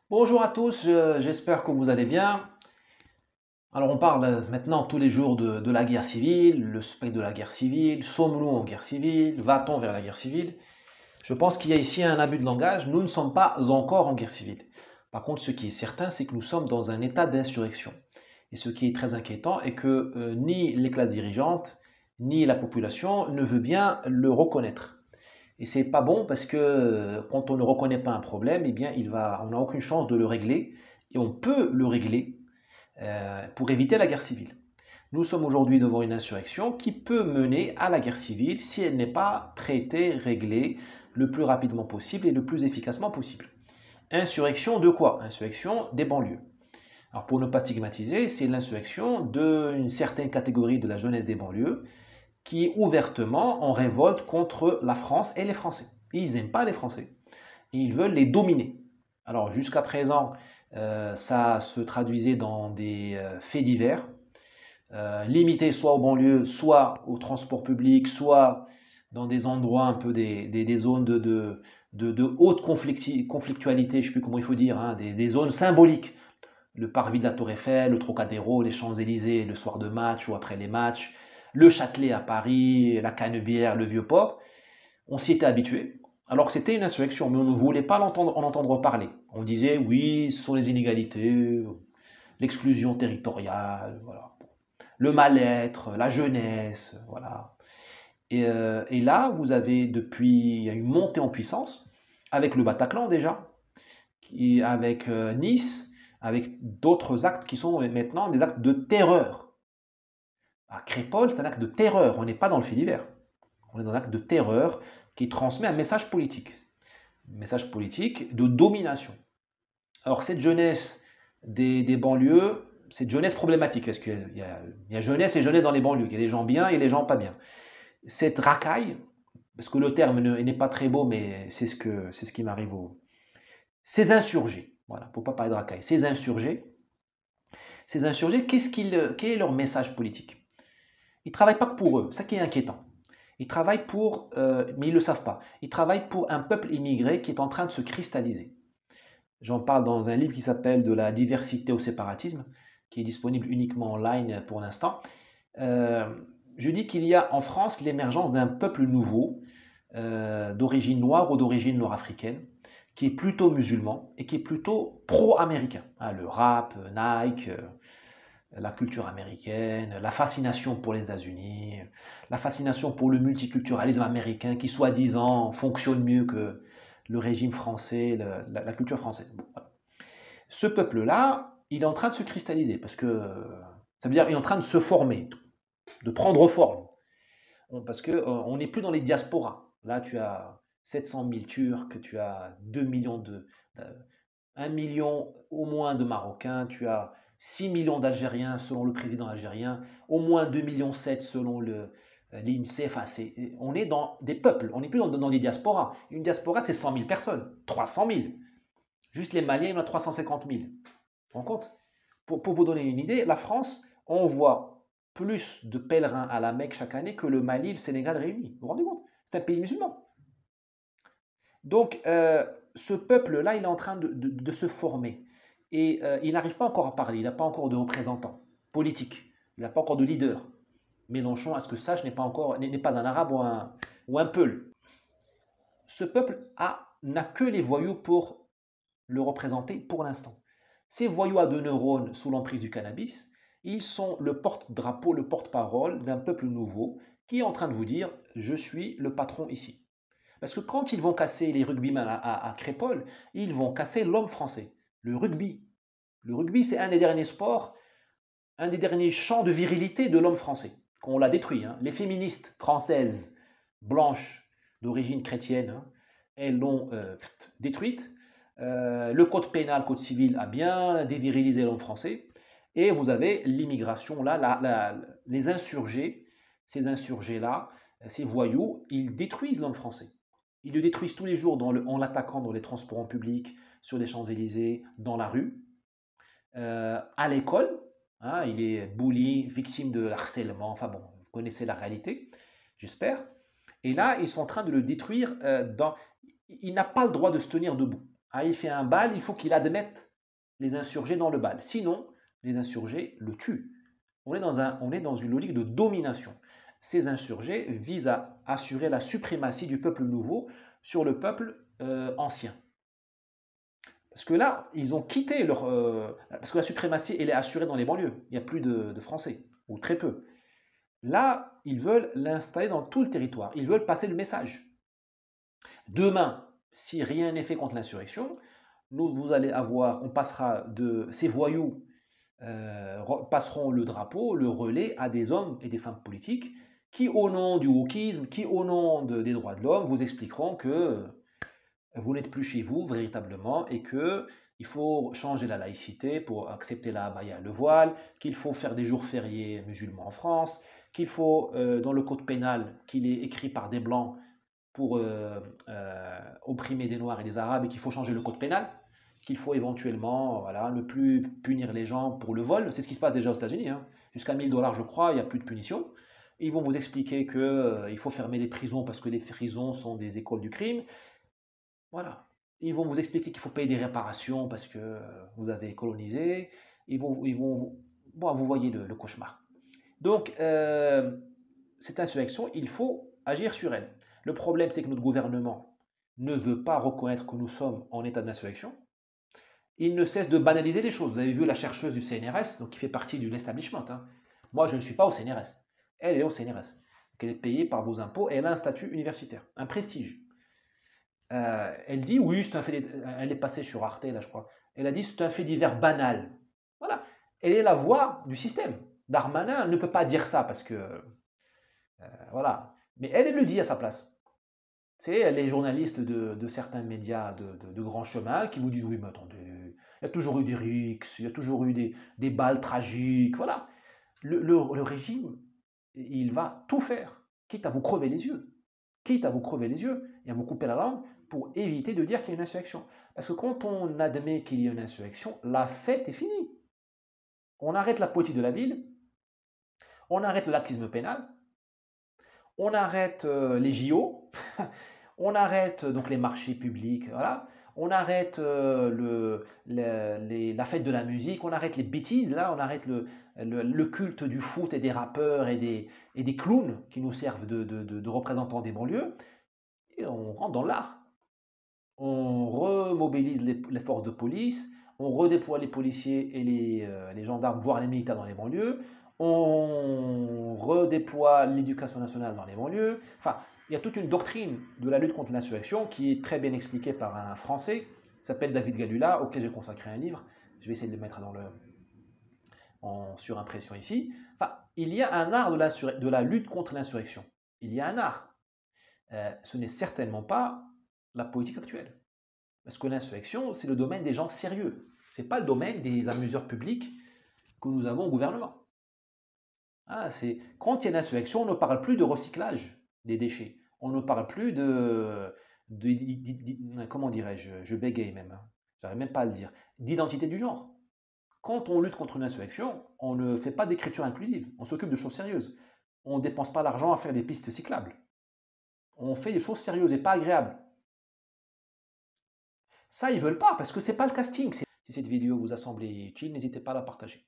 Bonjour à tous, j'espère que vous allez bien. Alors on parle maintenant tous les jours de la guerre civile, le spectre de la guerre civile, sommes-nous en guerre civile, va-t-on vers la guerre civile? Je pense qu'il y a ici un abus de langage, nous ne sommes pas encore en guerre civile. Par contre, ce qui est certain, c'est que nous sommes dans un état d'insurrection. Et ce qui est très inquiétant est que ni les classes dirigeantes, ni la population ne veut bien le reconnaître. Et c'est pas bon parce que quand on ne reconnaît pas un problème, eh bien, on n'a aucune chance de le régler. Et on peut le régler pour éviter la guerre civile. Nous sommes aujourd'hui devant une insurrection qui peut mener à la guerre civile si elle n'est pas traitée, réglée le plus rapidement possible et le plus efficacement possible. Insurrection de quoi? Insurrection des banlieues. Alors pour ne pas stigmatiser, c'est l'insurrection d'une certaine catégorie de la jeunesse des banlieues qui est ouvertement en révolte contre la France et les Français. Ils n'aiment pas les Français. Ils veulent les dominer. Alors jusqu'à présent, ça se traduisait dans des faits divers, limités soit aux banlieues, soit au transport public, soit dans des endroits un peu des zones de haute conflictualité, je ne sais plus comment il faut dire, hein, des zones symboliques. Le parvis de la Tour Eiffel, le Trocadéro, les Champs-Élysées le soir de match ou après les matchs, le Châtelet à Paris, la Canebière, le Vieux-Port. On s'y était habitué, alors que c'était une insurrection, mais on ne voulait pas en entendre parler. On disait oui, ce sont les inégalités, l'exclusion territoriale, voilà. Le mal-être, la jeunesse, voilà. Et là, vous avez depuis, il y a une montée en puissance, avec le Bataclan déjà, avec Nice, avec d'autres actes qui sont maintenant des actes de terreur. À Crépol, c'est un acte de terreur, on n'est pas dans le fait divers. On est dans un acte de terreur qui transmet un message politique de domination. Alors cette jeunesse des banlieues, cette jeunesse problématique, parce qu'il y a jeunesse et jeunesse dans les banlieues, il y a les gens bien et les gens pas bien. Cette racaille, parce que le terme n'est pas très beau, mais c'est ce qui m'arrive ces insurgés, voilà, pour ne pas parler de racaille, ces insurgés, quel est leur message politique? Ils ne travaillent pas que pour eux, c'est ça qui est inquiétant. Ils travaillent pour, mais ils ne le savent pas, ils travaillent pour un peuple immigré qui est en train de se cristalliser. J'en parle dans un livre qui s'appelle De la diversité au séparatisme, qui est disponible uniquement en ligne pour l'instant. Euh, je dis qu'il y a en France l'émergence d'un peuple nouveau, d'origine noire ou d'origine nord-africaine, qui est plutôt musulman et qui est plutôt pro-américain. Hein, le rap, Nike, la culture américaine, la fascination pour les États-Unis, la fascination pour le multiculturalisme américain qui, soi-disant, fonctionne mieux que le régime français, la culture française. Bon, voilà. Ce peuple-là, il est en train de se cristalliser parce que ça veut dire qu'il est en train de se former, de prendre forme. Parce qu'on n'est plus dans les diasporas. Là, tu as 700 000 Turcs, tu as 2 millions 1 million au moins de Marocains, tu as 6 millions d'Algériens selon le président algérien, au moins 2,7 millions selon l'INSEE. Enfin, on est dans des peuples, on n'est plus dans des diasporas. Une diaspora, c'est 100 000 personnes, 300 000. Juste les Maliens, il y en a 350 000. Vous vous rendez compte? Pour vous donner une idée, la France envoie plus de pèlerins à la Mecque chaque année que le Mali et le Sénégal réunis. Vous vous rendez compte? C'est un pays musulman. Donc, ce peuple-là, il est en train de se former. Et il n'arrive pas encore à parler, il n'a pas encore de représentants politiques, il n'a pas encore de leader. Mélenchon, à ce que je sache, n'est pas un arabe ou un peul. Ce peuple n'a que les voyous pour le représenter pour l'instant. Ces voyous à 2 neurones sous l'emprise du cannabis, ils sont le porte-drapeau, le porte-parole d'un peuple nouveau qui est en train de vous dire je suis le patron ici. Parce que quand ils vont casser les rugbymen à Crépol, ils vont casser l'homme français, le rugby. Le rugby, c'est un des derniers sports, un des derniers champs de virilité de l'homme français, qu'on l'a détruit. Hein. Les féministes françaises, blanches, d'origine chrétienne, hein, elles l'ont détruite. Le code pénal, code civil a bien dévirilisé l'homme français. Et vous avez l'immigration, là, les insurgés, ces insurgés-là, ces voyous, ils détruisent l'homme français. Ils le détruisent tous les jours en l'attaquant dans les transports en public, sur les Champs-Élysées, dans la rue. À l'école, hein, il est bully, victime de harcèlement, enfin bon, vous connaissez la réalité, j'espère. Et là, ils sont en train de le détruire. Il n'a pas le droit de se tenir debout. Ah, il fait un bal, il faut qu'il admette les insurgés dans le bal. Sinon, les insurgés le tuent. On est dans une logique de domination. Ces insurgés visent à assurer la suprématie du peuple nouveau sur le peuple ancien. Parce que là, ils ont quitté leur... parce que la suprématie, elle est assurée dans les banlieues. Il n'y a plus de Français, ou très peu. Là, ils veulent l'installer dans tout le territoire. Ils veulent passer le message. Demain, si rien n'est fait contre l'insurrection, vous allez avoir, on passera de ces voyous passeront le drapeau, le relais à des hommes et des femmes politiques qui, au nom du wokisme, qui, au nom des droits de l'homme, vous expliqueront que vous n'êtes plus chez vous véritablement et que il faut changer la laïcité pour accepter la abaya, le voile, qu'il faut faire des jours fériés musulmans en France, qu'il faut, dans le code pénal, qu'il est écrit par des blancs pour opprimer des noirs et des arabes et qu'il faut changer le code pénal, qu'il faut éventuellement voilà, ne plus punir les gens pour le vol. C'est ce qui se passe déjà aux États-Unis. Hein. Jusqu'à 1000 $, je crois, il n'y a plus de punition. Ils vont vous expliquer qu'il faut fermer les prisons parce que les prisons sont des écoles du crime. Voilà. Ils vont vous expliquer qu'il faut payer des réparations parce que vous avez colonisé. Bon, vous voyez le cauchemar. Donc, cette insurrection, il faut agir sur elle. Le problème, c'est que notre gouvernement ne veut pas reconnaître que nous sommes en état d'insurrection. Il ne cesse de banaliser les choses. Vous avez vu la chercheuse du CNRS, donc qui fait partie de l'establishment. Hein. Moi, je ne suis pas au CNRS. Elle est au CNRS. Donc, elle est payée par vos impôts et elle a un statut universitaire, un prestige. Elle dit, oui, c'est un fait. Elle est passée sur Arte, là, je crois. Elle a dit, c'est un fait divers banal. Voilà. Elle est la voix du système. Darmanin ne peut pas dire ça parce que voilà. Mais elle le dit à sa place. C'est les journalistes de certains médias de grand chemin qui vous disent oui, mais attendez, il y a toujours eu des rixes, il y a toujours eu des balles tragiques. Voilà. Le régime, il va tout faire, quitte à vous crever les yeux. Quitte à vous crever les yeux et à vous couper la langue pour éviter de dire qu'il y a une insurrection. Parce que quand on admet qu'il y a une insurrection, la fête est finie. On arrête la politique de la ville, on arrête le laxisme pénal, on arrête les JO, on arrête donc les marchés publics, voilà. On arrête la fête de la musique, on arrête les bêtises, là, on arrête le culte du foot et des rappeurs et des clowns qui nous servent de représentants des banlieues, et on rentre dans l'art. On remobilise les forces de police, on redéploie les policiers et les gendarmes, voire les militaires dans les banlieues, on redéploie l'éducation nationale dans les banlieues. Enfin, il y a toute une doctrine de la lutte contre l'insurrection qui est très bien expliquée par un Français, qui s'appelle David Galula, auquel j'ai consacré un livre. Je vais essayer de le mettre en surimpression ici. Enfin, il y a un art de la lutte contre l'insurrection. Il y a un art. Ce n'est certainement pas la politique actuelle. Parce que l'insurrection, c'est le domaine des gens sérieux. Ce n'est pas le domaine des amuseurs publics que nous avons au gouvernement. Ah, quand il y a une insurrection, on ne parle plus de recyclage des déchets. On ne parle plus comment dirais-je, je bégaye même, hein. J'arrive même pas à le dire, d'identité du genre. Quand on lutte contre une insurrection, on ne fait pas d'écriture inclusive, on s'occupe de choses sérieuses. On ne dépense pas l'argent à faire des pistes cyclables. On fait des choses sérieuses et pas agréables. Ça, ils veulent pas, parce que c'est pas le casting. Si cette vidéo vous a semblé utile, n'hésitez pas à la partager.